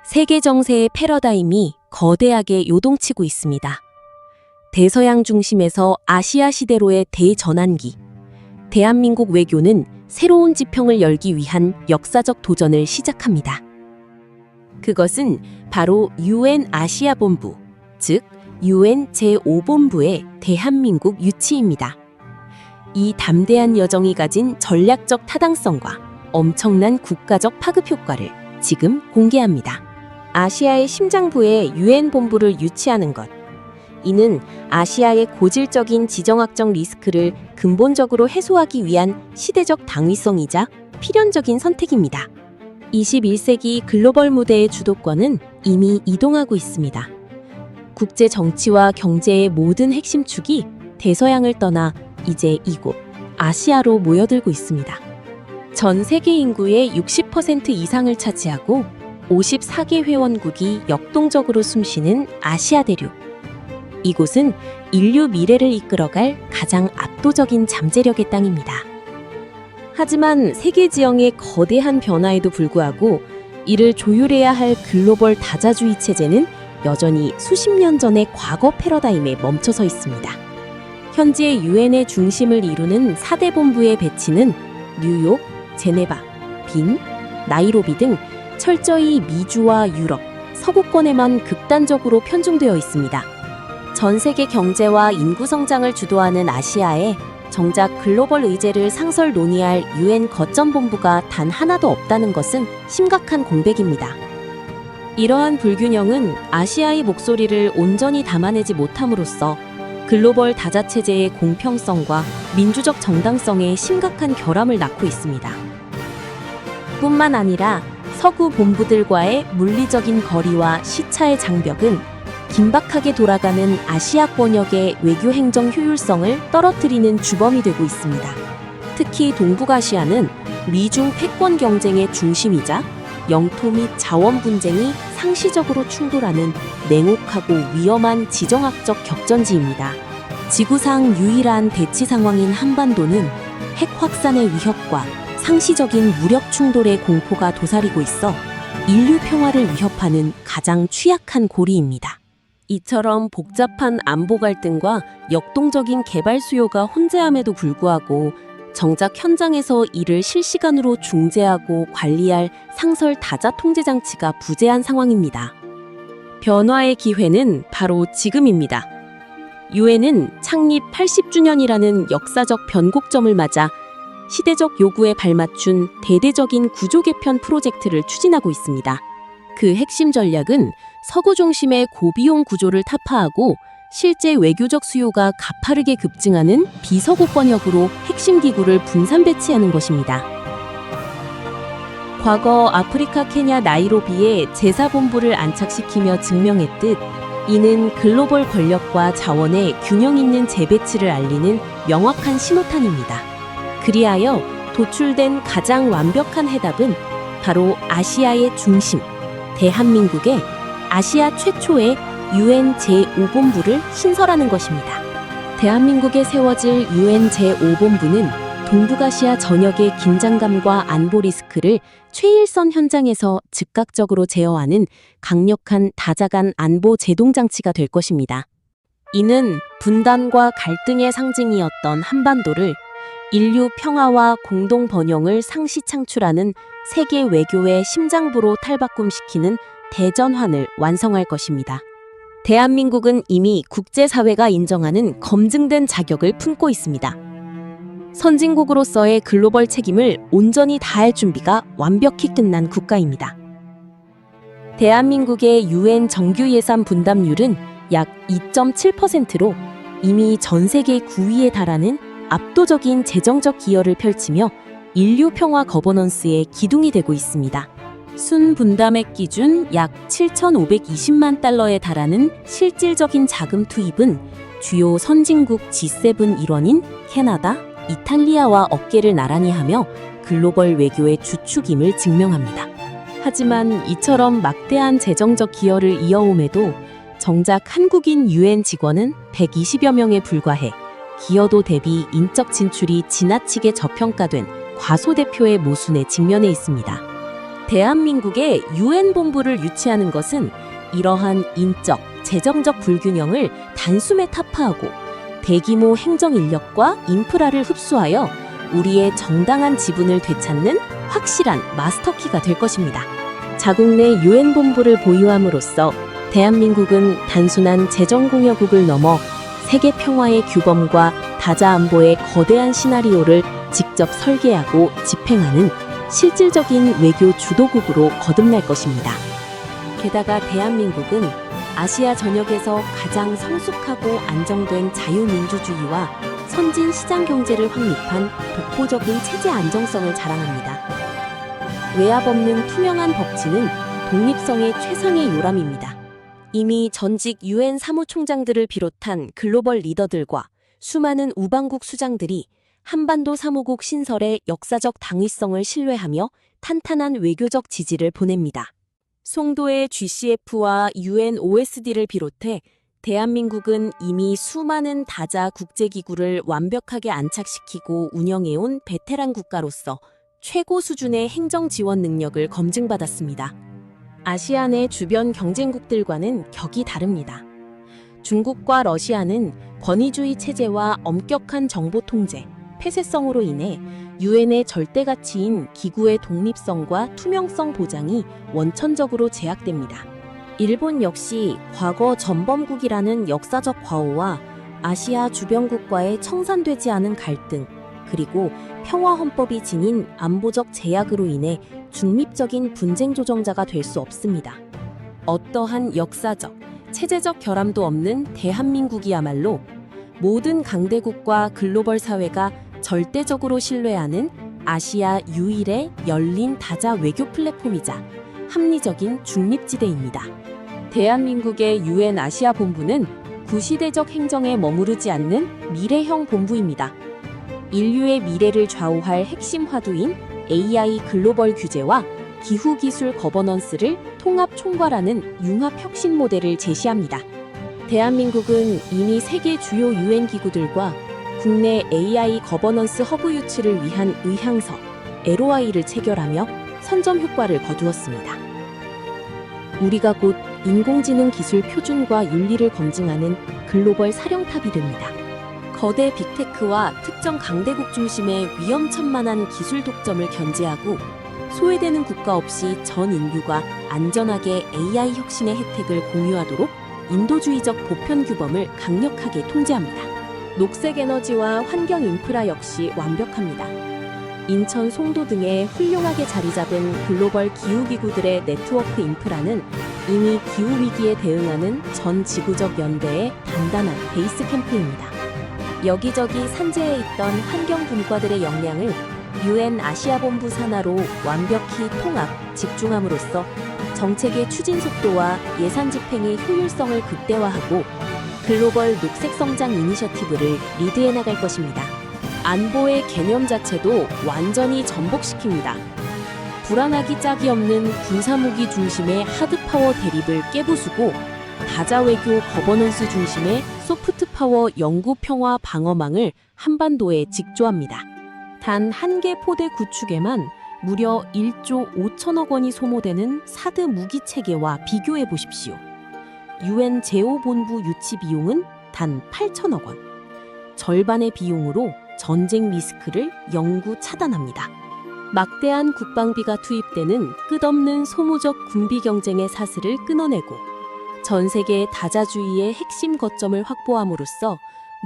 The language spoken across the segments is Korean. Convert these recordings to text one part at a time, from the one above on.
세계 정세의 패러다임이 거대하게 요동치고 있습니다. 대서양 중심에서 아시아 시대로의 대전환기. 대한민국 외교는 새로운 지평을 열기 위한 역사적 도전을 시작합니다. 그것은 바로 UN 아시아 본부, 즉 UN 제5본부의 대한민국 유치입니다. 이 담대한 여정이 가진 전략적 타당성과 엄청난 국가적 파급 효과를 지금 공개합니다. 아시아의 심장부에 UN 본부를 유치하는 것. 이는 아시아의 고질적인 지정학적 리스크를 근본적으로 해소하기 위한 시대적 당위성이자 필연적인 선택입니다. 21세기 글로벌 무대의 주도권은 이미 이동하고 있습니다. 국제 정치와 경제의 모든 핵심 축이 대서양을 떠나 이제 이곳 아시아로 모여들고 있습니다. 전 세계 인구의 60% 이상을 차지하고 54개 회원국이 역동적으로 숨쉬는 아시아 대륙. 이곳은 인류 미래를 이끌어갈 가장 압도적인 잠재력의 땅입니다. 하지만 세계 지형의 거대한 변화에도 불구하고 이를 조율해야 할 글로벌 다자주의 체제는 여전히 수십 년 전의 과거 패러다임에 멈춰서 있습니다. 현재 유엔의 중심을 이루는 4대 본부의 배치는 뉴욕, 제네바, 빈, 나이로비 등 철저히 미주와 유럽, 서구권에만 극단적으로 편중되어 있습니다. 전 세계 경제와 인구 성장을 주도하는 아시아에 정작 글로벌 의제를 상설 논의할 UN 거점 본부가 단 하나도 없다는 것은 심각한 공백입니다. 이러한 불균형은 아시아의 목소리를 온전히 담아내지 못함으로써 글로벌 다자체제의 공평성과 민주적 정당성에 심각한 결함을 낳고 있습니다. 뿐만 아니라 서구 본부들과의 물리적인 거리와 시차의 장벽은 긴박하게 돌아가는 아시아 권역의 외교 행정 효율성을 떨어뜨리는 주범이 되고 있습니다. 특히 동북아시아는 미중 패권 경쟁의 중심이자 영토 및 자원 분쟁이 상시적으로 충돌하는 냉혹하고 위험한 지정학적 격전지입니다. 지구상 유일한 대치 상황인 한반도는 핵 확산의 위협과 상시적인 무력 충돌의 공포가 도사리고 있어 인류 평화를 위협하는 가장 취약한 고리입니다. 이처럼 복잡한 안보 갈등과 역동적인 개발 수요가 혼재함에도 불구하고 정작 현장에서 이를 실시간으로 중재하고 관리할 상설 다자 통제 장치가 부재한 상황입니다. 변화의 기회는 바로 지금입니다. 유엔은 창립 80주년이라는 역사적 변곡점을 맞아 시대적 요구에 발맞춘 대대적인 구조 개편 프로젝트를 추진하고 있습니다. 그 핵심 전략은 서구 중심의 고비용 구조를 타파하고 실제 외교적 수요가 가파르게 급증하는 비서구 권역으로 핵심 기구를 분산 배치하는 것입니다. 과거 아프리카 케냐 나이로비에 제4본부를 안착시키며 증명했듯 이는 글로벌 권력과 자원의 균형 있는 재배치를 알리는 명확한 신호탄입니다. 그리하여 도출된 가장 완벽한 해답은 바로 아시아의 중심, 대한민국의 아시아 최초의 UN 제5본부를 신설하는 것입니다. 대한민국에 세워질 UN 제5본부는 동북아시아 전역의 긴장감과 안보 리스크를 최일선 현장에서 즉각적으로 제어하는 강력한 다자간 안보 제동장치가 될 것입니다. 이는 분단과 갈등의 상징이었던 한반도를 인류 평화와 공동 번영을 상시 창출하는 세계 외교의 심장부로 탈바꿈시키는 대전환을 완성할 것입니다. 대한민국은 이미 국제사회가 인정하는 검증된 자격을 품고 있습니다. 선진국으로서의 글로벌 책임을 온전히 다할 준비가 완벽히 끝난 국가입니다. 대한민국의 UN 정규 예산 분담률은 약 2.7%로 이미 전 세계 9위에 달하는 압도적인 재정적 기여를 펼치며 인류 평화 거버넌스의 기둥이 되고 있습니다. 순 분담액 기준 약 7,520만 달러에 달하는 실질적인 자금 투입은 주요 선진국 G7 일원인 캐나다, 이탈리아와 어깨를 나란히 하며 글로벌 외교의 주축임을 증명합니다. 하지만 이처럼 막대한 재정적 기여를 이어옴에도 정작 한국인 UN 직원은 120여 명에 불과해 기여도 대비 인적 진출이 지나치게 저평가된 과소대표의 모순에 직면해 있습니다. 대한민국의 유엔 본부를 유치하는 것은 이러한 인적, 재정적 불균형을 단숨에 타파하고 대규모 행정 인력과 인프라를 흡수하여 우리의 정당한 지분을 되찾는 확실한 마스터키가 될 것입니다. 자국 내 유엔 본부를 보유함으로써 대한민국은 단순한 재정공여국을 넘어 세계 평화의 규범과 다자 안보의 거대한 시나리오를 직접 설계하고 집행하는 실질적인 외교 주도국으로 거듭날 것입니다. 게다가 대한민국은 아시아 전역에서 가장 성숙하고 안정된 자유민주주의와 선진 시장 경제를 확립한 독보적인 체제 안정성을 자랑합니다. 외압 없는 투명한 법치는 독립성의 최상의 요람입니다. 이미 전직 유엔 사무총장들을 비롯한 글로벌 리더들과 수많은 우방국 수장들이 한반도 사무국 신설의 역사적 당위성을 신뢰하며 탄탄한 외교적 지지를 보냅니다. 송도의 GCF와 UN OSD를 비롯해 대한민국은 이미 수많은 다자 국제기구를 완벽하게 안착시키고 운영해온 베테랑 국가로서 최고 수준의 행정 지원 능력을 검증받았습니다. 아시아 내 주변 경쟁국들과는 격이 다릅니다. 중국과 러시아는 권위주의 체제와 엄격한 정보 통제, 폐쇄성으로 인해 유엔의 절대 가치인 기구의 독립성과 투명성 보장이 원천적으로 제약됩니다. 일본 역시 과거 전범국이라는 역사적 과오와 아시아 주변국과의 청산되지 않은 갈등, 그리고 평화헌법이 지닌 안보적 제약으로 인해 중립적인 분쟁 조정자가 될 수 없습니다. 어떠한 역사적, 체제적 결함도 없는 대한민국이야말로 모든 강대국과 글로벌 사회가 절대적으로 신뢰하는 아시아 유일의 열린 다자 외교 플랫폼이자 합리적인 중립지대입니다. 대한민국의 유엔 아시아 본부는 구시대적 행정에 머무르지 않는 미래형 본부입니다. 인류의 미래를 좌우할 핵심 화두인 AI 글로벌 규제와 기후기술 거버넌스를 통합 총괄하는 융합 혁신 모델을 제시합니다. 대한민국은 이미 세계 주요 유엔 기구들과 국내 AI 거버넌스 허브 유치를 위한 의향서 LOI를 체결하며 선점 효과를 거두었습니다. 우리가 곧 인공지능 기술 표준과 윤리를 검증하는 글로벌 사령탑이 됩니다. 거대 빅테크와 특정 강대국 중심의 위험천만한 기술 독점을 견제하고 소외되는 국가 없이 전 인류가 안전하게 AI 혁신의 혜택을 공유하도록 인도주의적 보편 규범을 강력하게 통제합니다. 녹색 에너지와 환경 인프라 역시 완벽합니다. 인천, 송도 등에 훌륭하게 자리 잡은 글로벌 기후기구들의 네트워크 인프라는 이미 기후위기에 대응하는 전 지구적 연대의 단단한 베이스 캠프입니다. 여기저기 산재해 있던 환경 분과들의 역량을 유엔 아시아 본부 산하로 완벽히 통합, 집중함으로써 정책의 추진 속도와 예산 집행의 효율성을 극대화하고 글로벌 녹색 성장 이니셔티브를 리드해 나갈 것입니다. 안보의 개념 자체도 완전히 전복시킵니다. 불안하기 짝이 없는 군사무기 중심의 하드파워 대립을 깨부수고 다자외교 거버넌스 중심의 소프트파워 영구 평화 방어망을 한반도에 직조합니다. 단 한 개 포대 구축에만 무려 1조 5천억 원이 소모되는 사드 무기 체계와 비교해 보십시오. 유엔 제5본부 유치 비용은 단 8천억 원. 절반의 비용으로 전쟁 리스크를 영구 차단합니다. 막대한 국방비가 투입되는 끝없는 소모적 군비 경쟁의 사슬을 끊어내고 전 세계 다자주의의 핵심 거점을 확보함으로써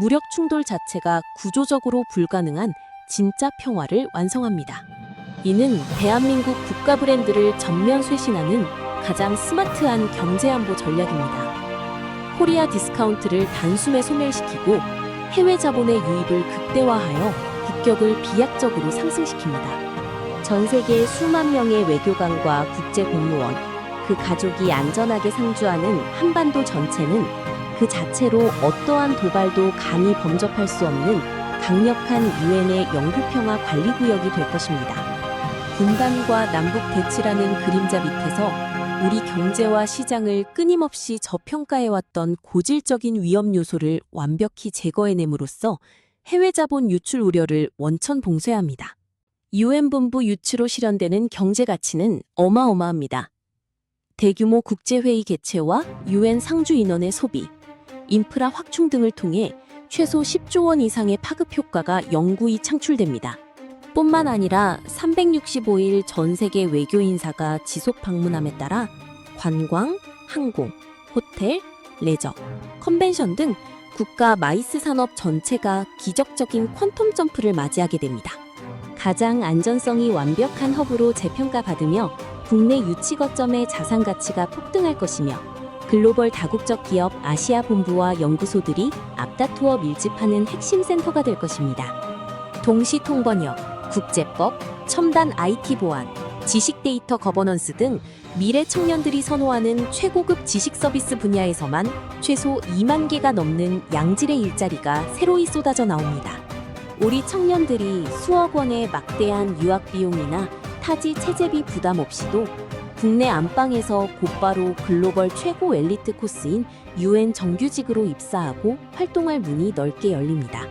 무력 충돌 자체가 구조적으로 불가능한 진짜 평화를 완성합니다. 이는 대한민국 국가 브랜드를 전면 쇄신하는 가장 스마트한 경제안보 전략입니다. 코리아 디스카운트를 단숨에 소멸시키고 해외 자본의 유입을 극대화하여 국격을 비약적으로 상승시킵니다. 전 세계 수만 명의 외교관과 국제 공무원, 그 가족이 안전하게 상주하는 한반도 전체는 그 자체로 어떠한 도발도 감히 범접할 수 없는 강력한 유엔의 영구평화 관리구역이 될 것입니다. 분단과 남북 대치라는 그림자 밑에서 우리 경제와 시장을 끊임없이 저평가해왔던 고질적인 위험 요소를 완벽히 제거해냄으로써 해외 자본 유출 우려를 원천 봉쇄합니다. UN 본부 유치로 실현되는 경제 가치는 어마어마합니다. 대규모 국제회의 개최와 UN 상주 인원의 소비, 인프라 확충 등을 통해 최소 10조 원 이상의 파급 효과가 영구히 창출됩니다. 뿐만 아니라 365일 전 세계 외교 인사가 지속 방문함에 따라 관광, 항공, 호텔, 레저, 컨벤션 등 국가 마이스 산업 전체가 기적적인 퀀텀 점프를 맞이하게 됩니다. 가장 안전성이 완벽한 허브로 재평가받으며 국내 유치 거점의 자산 가치가 폭등할 것이며 글로벌 다국적 기업 아시아 본부와 연구소들이 앞다투어 밀집하는 핵심 센터가 될 것입니다. 동시 통번역, 국제법, 첨단 IT 보안, 지식 데이터 거버넌스 등 미래 청년들이 선호하는 최고급 지식 서비스 분야에서만 최소 2만 개가 넘는 양질의 일자리가 새로이 쏟아져 나옵니다. 우리 청년들이 수억 원의 막대한 유학 비용이나 타지 체제비 부담 없이도 국내 안방에서 곧바로 글로벌 최고 엘리트 코스인 UN 정규직으로 입사하고 활동할 문이 넓게 열립니다.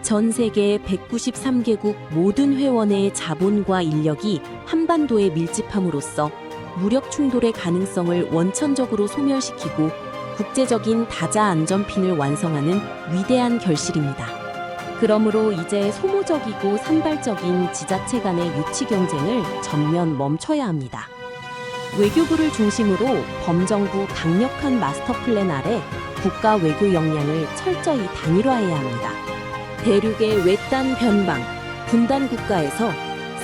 전 세계 193개국 모든 회원의 자본과 인력이 한반도에 밀집함으로써 무력 충돌의 가능성을 원천적으로 소멸시키고 국제적인 다자 안전핀을 완성하는 위대한 결실입니다. 그러므로 이제 소모적이고 산발적인 지자체 간의 유치 경쟁을 전면 멈춰야 합니다. 외교부를 중심으로 범정부 강력한 마스터 플랜 아래 국가 외교 역량을 철저히 단일화해야 합니다. 대륙의 외딴 변방, 분단 국가에서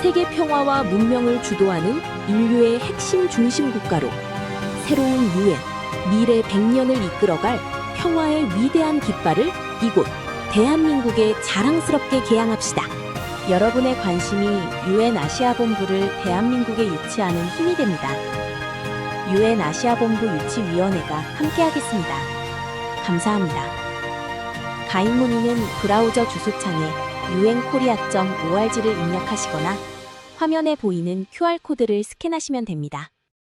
세계 평화와 문명을 주도하는 인류의 핵심 중심 국가로 새로운 UN, 미래 100년을 이끌어갈 평화의 위대한 깃발을 이곳 대한민국에 자랑스럽게 개양합시다. 여러분의 관심이 UN 아시아 본부를 대한민국에 유치하는 힘이 됩니다. UN 아시아 본부 유치위원회가 함께하겠습니다. 감사합니다. 가입 문의는 브라우저 주소창에 unkorea.org를 입력하시거나 화면에 보이는 QR코드를 스캔하시면 됩니다.